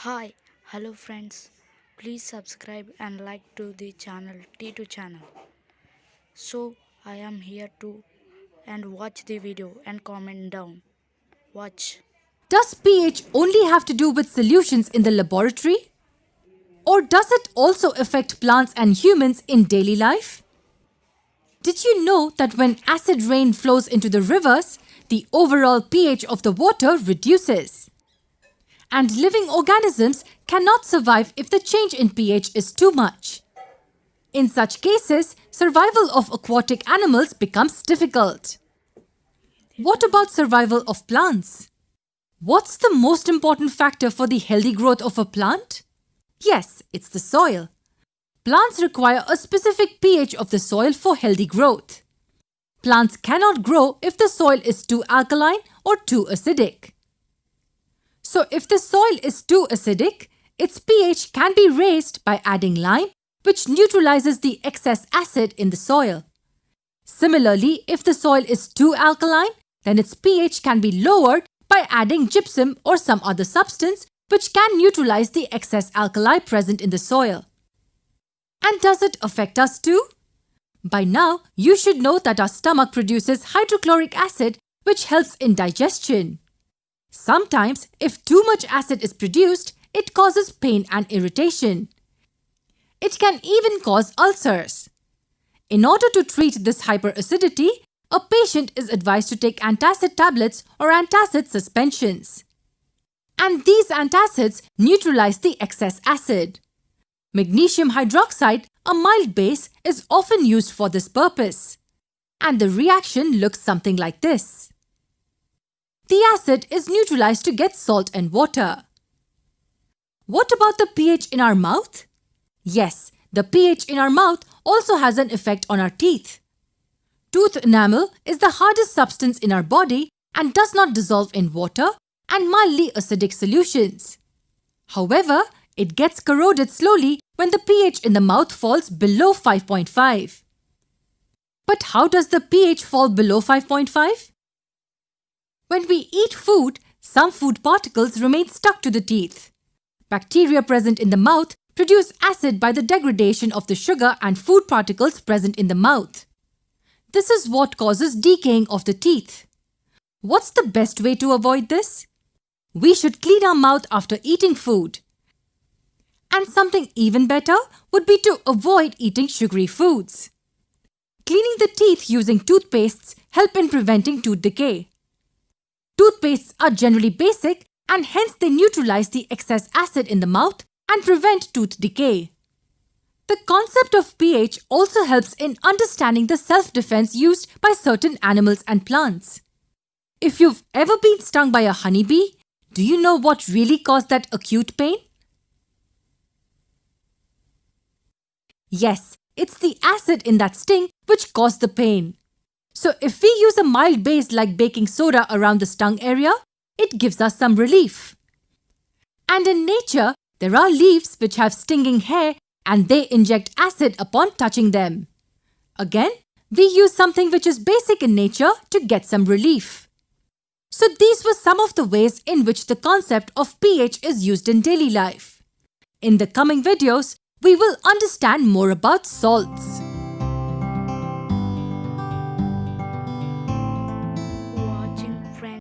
Hi, hello friends. Please subscribe and like to the channel Titoo channel. So I am here to and watch the video and comment down. Watch. Does pH only have to do with solutions in the laboratory? Or does it also affect plants and humans in daily life? Did you know that when acid rain flows into the rivers, the overall pH of the water reduces? And living organisms cannot survive if the change in pH is too much. In such cases, survival of aquatic animals becomes difficult. What about survival of plants? What's the most important factor for the healthy growth of a plant? Yes, it's the soil. Plants require a specific pH of the soil for healthy growth. Plants cannot grow if the soil is too alkaline or too acidic. So if the soil is too acidic, its pH can be raised by adding lime, which neutralizes the excess acid in the soil. Similarly, if the soil is too alkaline, then its pH can be lowered by adding gypsum or some other substance which can neutralize the excess alkali present in the soil. And does it affect us too? By now, you should know that our stomach produces hydrochloric acid which helps in digestion. Sometimes, if too much acid is produced, it causes pain and irritation. It can even cause ulcers. In order to treat this hyperacidity, a patient is advised to take antacid tablets or antacid suspensions. And these antacids neutralize the excess acid. Magnesium hydroxide, a mild base, is often used for this purpose. And the reaction looks something like this. The acid is neutralized to get salt and water. What about the pH in our mouth? Yes, the pH in our mouth also has an effect on our teeth. Tooth enamel is the hardest substance in our body and does not dissolve in water and mildly acidic solutions. However, it gets corroded slowly when the pH in the mouth falls below 5.5. But how does the pH fall below 5.5? When we eat food, some food particles remain stuck to the teeth. Bacteria present in the mouth produce acid by the degradation of the sugar and food particles present in the mouth. This is what causes decaying of the teeth. What's the best way to avoid this? We should clean our mouth after eating food. And something even better would be to avoid eating sugary foods. Cleaning the teeth using toothpastes help in preventing tooth decay. Toothpastes are generally basic and hence they neutralize the excess acid in the mouth and prevent tooth decay. The concept of pH also helps in understanding the self-defense used by certain animals and plants. If you've ever been stung by a honeybee, do you know what really caused that acute pain? Yes, it's the acid in that sting which caused the pain. So if we use a mild base like baking soda around the stung area, it gives us some relief. And in nature, there are leaves which have stinging hair and they inject acid upon touching them. Again, we use something which is basic in nature to get some relief. So these were some of the ways in which the concept of pH is used in daily life. In the coming videos, we will understand more about salts.